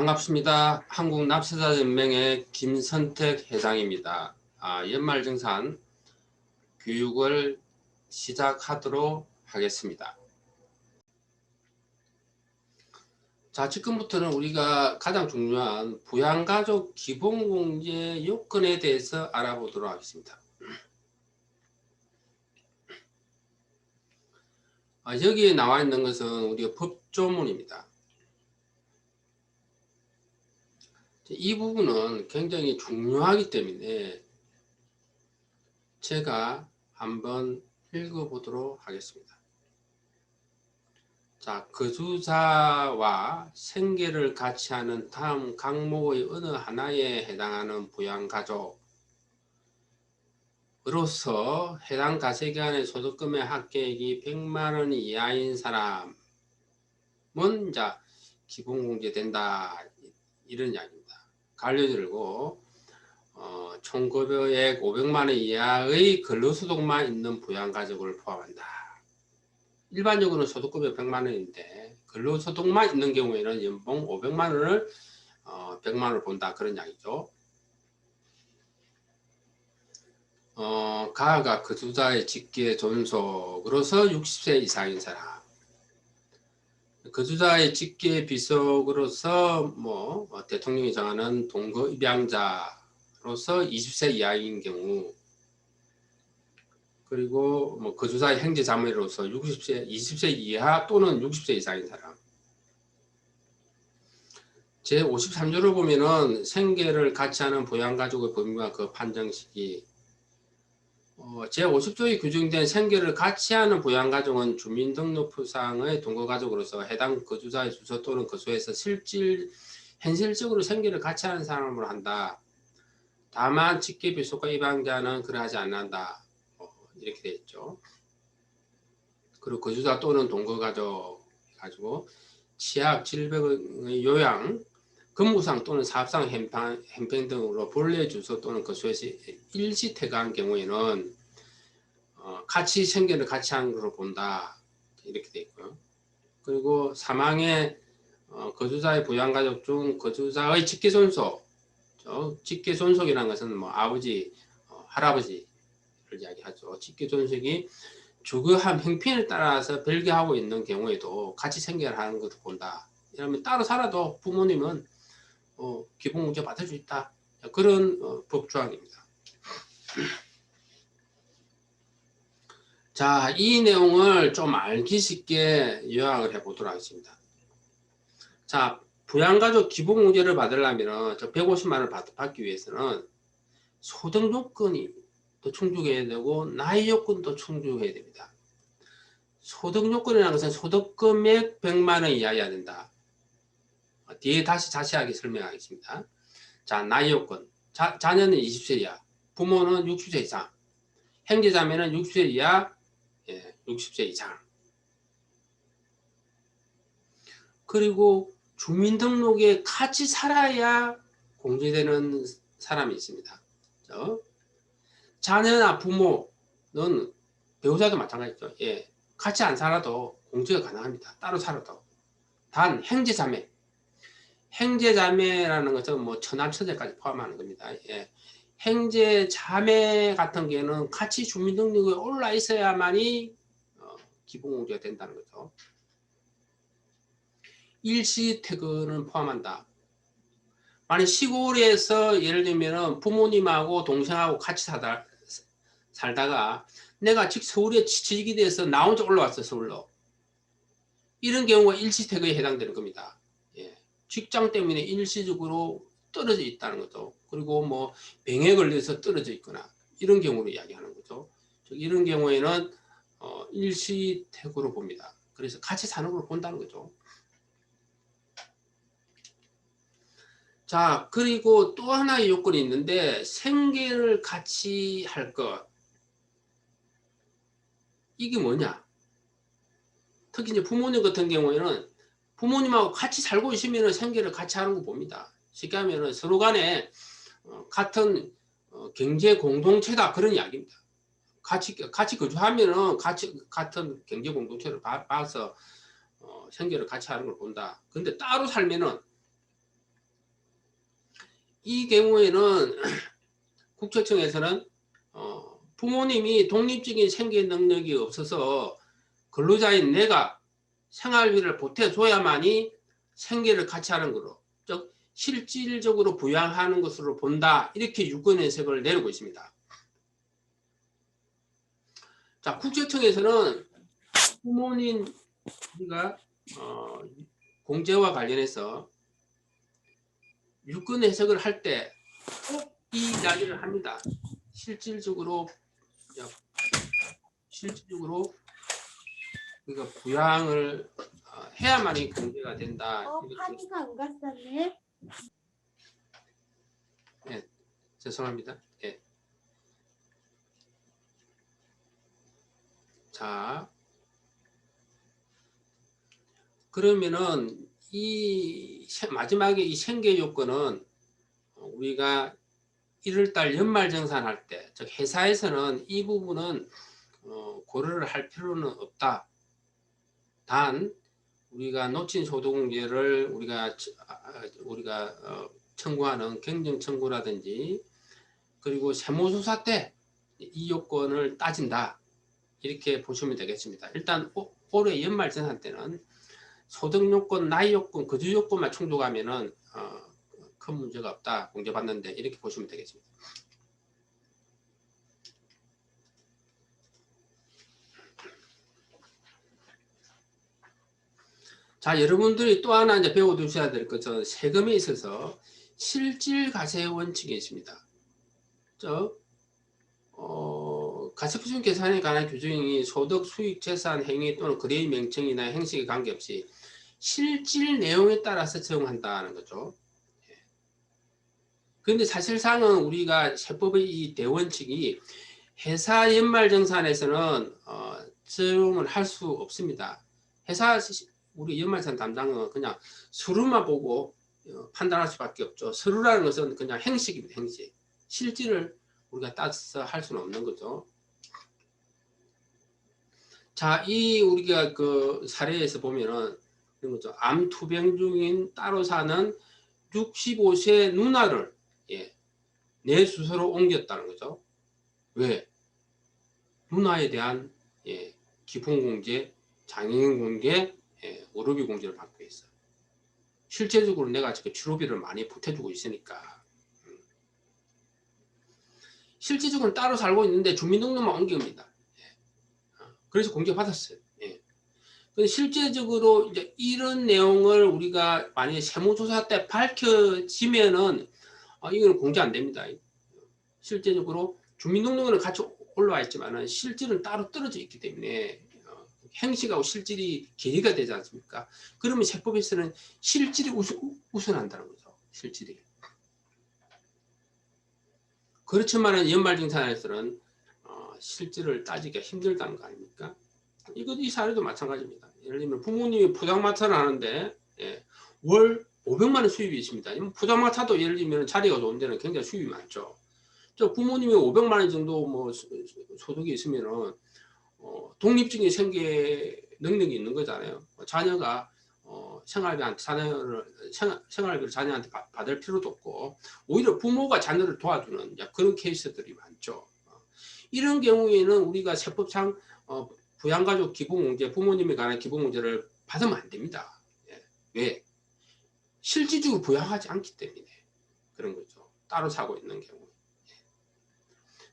반갑습니다. 한국납세자연맹의 김선택 회장입니다. 연말정산 교육을 시작하도록 하겠습니다. 자, 지금부터는 우리가 가장 중요한 부양가족 기본공제 요건에 대해서 알아보도록 하겠습니다. 여기에 나와 있는 것은 우리가 법조문입니다. 이 부분은 굉장히 중요하기 때문에 제가 한번 읽어보도록 하겠습니다. 자, 거주자와 생계를 같이 하는 다음 항목의 어느 하나에 해당하는 부양가족으로서 해당 가세기간의 소득금의 합계액이 100만원 이하인 사람은 이제 기본공제된다, 이런 이야기입니다. 간료들고 총급여액 500만원 이하의 근로소득만 있는 부양가족을 포함한다. 일반적으로는 소득급여 100만원인데 근로소득만 있는 경우에는 연봉 500만원을 100만원을 본다, 그런 이야기죠. 가가 거주자의 직계 존속으로서 60세 이상인 사람, 거주자의 직계 비속으로서 대통령이 정하는 동거 입양자로서 20세 이하인 경우, 그리고 거주자의 형제 자매로서 20세 이하 또는 60세 이상인 사람. 제53조를 보면은 생계를 같이 하는 부양가족의 범위와 그 판정시기, 제50조에 규정된 생계를 같이 하는 부양가족은 주민등록부상의 동거가족으로서 해당 거주자의 주소 또는 거소에서 현실적으로 생계를 같이 하는 사람으로 한다. 다만 직계 비속과 입양자는 그러하지 않는다. 이렇게 되어 있죠. 그리고 거주자 또는 동거가족 가지고 취약, 질병의 요양, 근무상 또는 사업상 현행 등으로 본래 주소 또는 거소에서 일시 퇴가한 경우에는 같이 생계를 같이 하는 것으로 본다, 이렇게 되어 있고요. 그리고 사망의 거주자의 부양가족 중 거주자의 직계손속, 직계손속이라는 것은 아버지, 할아버지를 이야기하죠. 직계손속이 주거한 형편에 따라서 별개하고 있는 경우에도 같이 생계를 하는 것을 본다. 이러면 따로 살아도 부모님은 기본공제 받을 수 있다, 그런 법조항입니다. 자, 이 내용을 좀 알기 쉽게 요약을 해보도록 하겠습니다. 자, 부양가족 기본공제를 받으려면 150만원을 받기 위해서는 소득 요건이 또 충족해야 되고 나이 요건도 충족해야 됩니다. 소득 요건이라는 것은 소득금액 100만원 이하여야 된다. 뒤에 다시 자세하게 설명하겠습니다. 자, 나이 요건. 자녀는 20세 이하, 부모는 60세 이상, 형제자매는 60세 이하, 60세 이상. 그리고 주민등록에 같이 살아야 공제되는 사람이 있습니다. 자녀나 부모는 배우자도 마찬가지죠. 같이 안 살아도 공제가 가능합니다. 따로 살아도. 단 형제자매, 형제자매라는 것은 처남처제까지 포함하는 겁니다. 형제자매 같은 경우는 같이 주민등록에 올라 있어야만이 기본공제가 된다는 거죠. 일시퇴근을 포함한다. 만약 시골에서 예를 들면 부모님하고 동생하고 같이 살다가 내가 서울에 취직이 돼서 나 혼자 올라왔어, 서울로. 이런 경우가 일시퇴근에 해당되는 겁니다. 직장 때문에 일시적으로 떨어져 있다는 거죠. 그리고 병에 걸려서 떨어져 있거나 이런 경우로 이야기하는 거죠. 이런 경우에는 일시퇴근으로 봅니다. 그래서 같이 사는 걸 본다는 거죠. 자, 그리고 또 하나의 요건이 있는데 생계를 같이 할 것. 이게 뭐냐? 특히 이제 부모님 같은 경우에는 부모님하고 같이 살고 있으면 생계를 같이 하는 거 봅니다. 쉽게 하면 서로 간에 같은 경제 공동체다, 그런 이야기입니다. 같이 거주하면은 같은 경제 공동체를 봐서 생계를 같이 하는 걸 본다. 근데 따로 살면은 이 경우에는 국세청에서는 부모님이 독립적인 생계 능력이 없어서 근로자인 내가 생활비를 보태줘야만이 생계를 같이 하는 거로, 즉 실질적으로 부양하는 것으로 본다, 이렇게 유권 해석을 내리고 있습니다. 자, 국세청에서는 부모님 우리가 공제와 관련해서 유권 해석을 할 때 꼭 이 이야기를 합니다. 실질적으로 우리가 부양을 해야만이 공제가 된다. 파니가 안 갔었네. 네, 죄송합니다. 네. 자, 그러면은 이 마지막에 이 생계 요건은 우리가 1월달 연말정산할 때, 즉 회사에서는 이 부분은 고려를 할 필요는 없다. 단 우리가 놓친 소득공제를 우리가 청구하는 경정 청구라든지, 그리고 세무조사 때 이 요건을 따진다, 이렇게 보시면 되겠습니다. 일단 올해 연말정산 때는 소득 요건, 나이 요건, 거주 요건만 충족하면은 큰 문제가 없다, 공제받는데, 이렇게 보시면 되겠습니다. 자, 여러분들이 또 하나 이제 배워두셔야 될 것은 세금에 있어서 실질과세 원칙이 있습니다. 가세기준 계산에 관한 규정이 소득, 수익, 재산, 행위 또는 거래의 명칭이나 행식에 관계없이 실질 내용에 따라서 적용한다는 거죠. 그런데 사실상은 우리가 세법의 이 대원칙이 회사 연말정산에서는 적용을 할 수 없습니다. 회사 우리 연말정산 담당은 그냥 서류만 보고 판단할 수밖에 없죠. 서류라는 것은 그냥 행식입니다. 행식. 실질을 우리가 따서 할 수는 없는 거죠. 자, 이 우리가 그 사례에서 보면은 이런 거죠. 암 투병 중인 따로 사는 65세 누나를 내 주소로 옮겼다는 거죠. 왜? 누나에 대한 기본공제, 장애인공제, 의료비공제를 받고 있어요. 실제적으로 내가 지금 치료비를 많이 보태주고 있으니까. 실질적으로 따로 살고 있는데 주민등록만 옮깁니다. 그래서 공제 받았어요. 근데 실제적으로 이제 이런 내용을 우리가 만약에 세무조사 때 밝혀지면은 이거는 공제 안 됩니다. 실제적으로 주민등록에는 같이 올라와 있지만은 실질은 따로 떨어져 있기 때문에 행식하고 실질이 괴리가 되지 않습니까? 그러면 세법에서는 실질이 우선한다는 거죠. 실질이. 그렇지만은 연말정산에서는 실질을 따지기가 힘들다는 거 아닙니까? 이 사례도 마찬가지입니다. 예를 들면 부모님이 포장마차를 하는데 월 500만 원 수입이 있습니다. 포장마차도 예를 들면 자리가 좋은 데는 굉장히 수입이 많죠. 부모님이 500만 원 정도 뭐 소득이 있으면은 독립적인 생계 능력이 있는 거잖아요. 자녀가 생활비를 자녀한테 받을 필요도 없고 오히려 부모가 자녀를 도와주는 그런 케이스들이 많죠. 이런 경우에는 우리가 세법상 부양가족 기본공제, 부모님에 관한 기본공제를 받으면 안 됩니다. 왜? 실질적으로 부양하지 않기 때문에 그런 거죠. 따로 사고 있는 경우.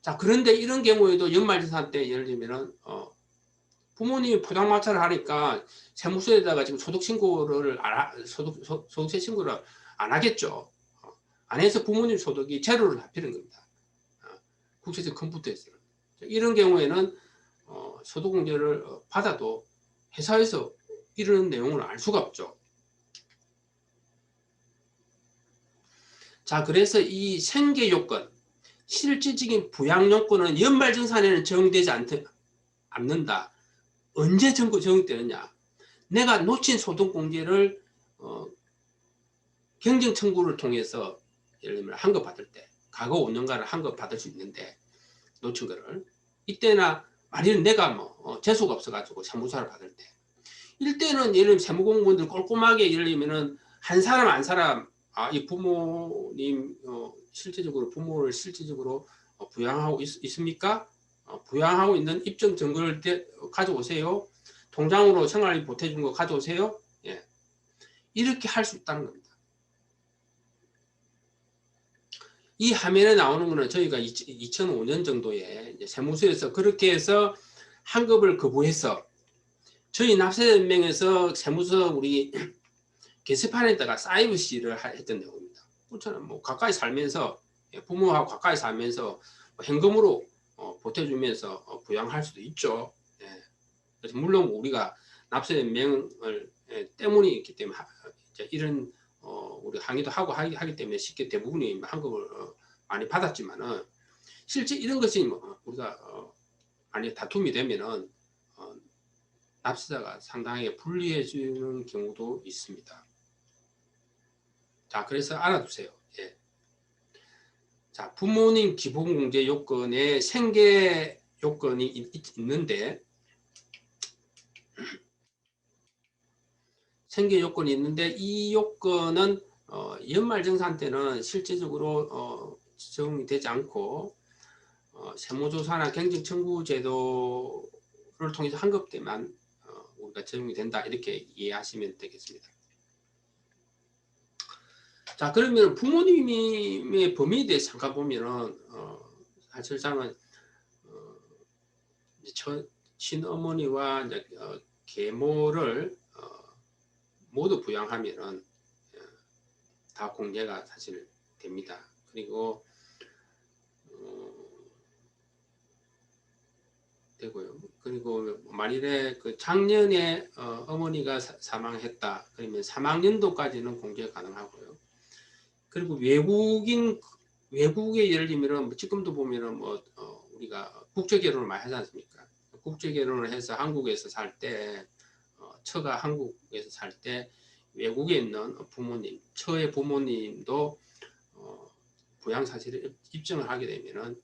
자, 그런데 이런 경우에도 연말정산 때 예를 들면은 부모님이 포장마차를 하니까 세무서에다가 지금 소득신고를 소득세 신고를 안 하겠죠. 안 해서 부모님 소득이 제로를 합치는 겁니다. 국세청 컴퓨터에서는. 이런 경우에는 소득공제를 받아도 회사에서 이런 내용을 알 수가 없죠. 자, 그래서 이 생계요건, 실질적인 부양요건은 연말정산에는 적용되지 않는다. 언제 적용되느냐? 내가 놓친 소득공제를 경정청구를 통해서 예를 들면 환급받을 때, 과거 5년간을 환급받을 수 있는데 놓친 거를 이때나 만일 내가 뭐 재수가 없어가지고 세무사를 받을 때, 이때는 예를 들면 세무공무원들 꼼꼼하게 예를 들면은 한 사람 이 부모님 실질적으로 부모를 실질적으로 부양하고 있습니까? 부양하고 있는 입증 증거를 가져오세요. 통장으로 생활비 보태준 거 가져오세요. 예. 이렇게 할 수 있다는 겁니다. 이 화면에 나오는 거는 저희가 2005년 정도에 이제 세무서에서 그렇게 해서 환급을 거부해서 저희 납세연맹에서 세무서 우리 게시판에다가 사이버시를 했던 내용입니다. 그렇잖아요. 뭐 가까이 살면서 부모하고 가까이 살면서 현금으로 보태주면서 부양할 수도 있죠. 예. 그래서 물론 우리가 납세연맹을 때문에 있기 때문에 이런 우리 항의도 하고 하기 때문에 쉽게 대부분이 환급을 많이 받았지만은 실제 이런 것이 우리가 많이 다툼이 되면은 납세자가 상당히 불리해지는 경우도 있습니다. 자, 그래서 알아두세요. 예. 자, 부모님 기본공제 요건에 생계 요건이 있는데 생계 요건이 있는데 이 요건은 연말정산 때는 실제적으로 적용이 되지 않고 세무조사나 경쟁청구제도를 통해서 환급 때만 우리가 적용이 된다 이렇게 이해하시면 되겠습니다. 자, 그러면 부모님의 범위에 대해서 잠깐 보면은 사실상은 친어머니와 이제 계모를 모두 부양하면은 다 공제가 사실 됩니다. 그리고 되고요. 그리고 만일에 그 작년에 어머니가 사망했다 그러면 사망연도까지는 공제 가능하고요. 그리고 외국에 예를 들면 지금도 보면은 우리가 국제 결혼을 많이 하지 않습니까? 국제 결혼을 해서 한국에서 살 때 처가 한국에서 살 때 외국에 있는 부모님, 처의 부모님도 부양 사실을 입증을 하게 되면은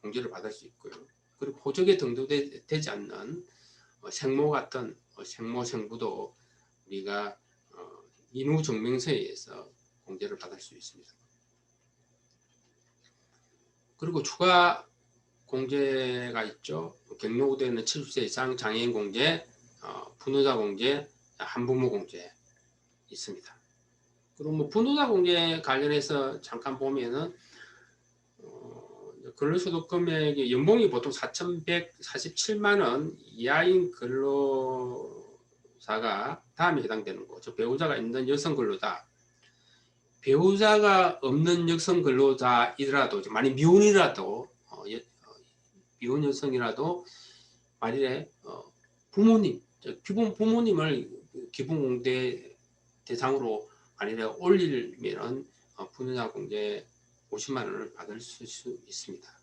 공제를 받을 수 있고요. 그리고 호적에 등록되지 않는 생모 같은 생모 생부도 우리가 인후증명서에 의해서 공제를 받을 수 있습니다. 그리고 추가 공제가 있죠. 경로구되는 70세 이상 장애인 공제, 분노자 공제, 한부모 공제 있습니다. 그리고 뭐 분노자 공제 관련해서 잠깐 보면은 근로소득 금액의 연봉이 보통 4,147만 원 이하인 근로자가 다음에 해당되는 거죠. 배우자가 있는 여성 근로자, 배우자가 없는 여성 근로자이더라도 만약 미혼이라도 미혼 여성이라도 만일에 부모님, 부모님을 기본공제 대상으로 만일에 올리면 분노자 공제 50만 원을 받을 수 있습니다.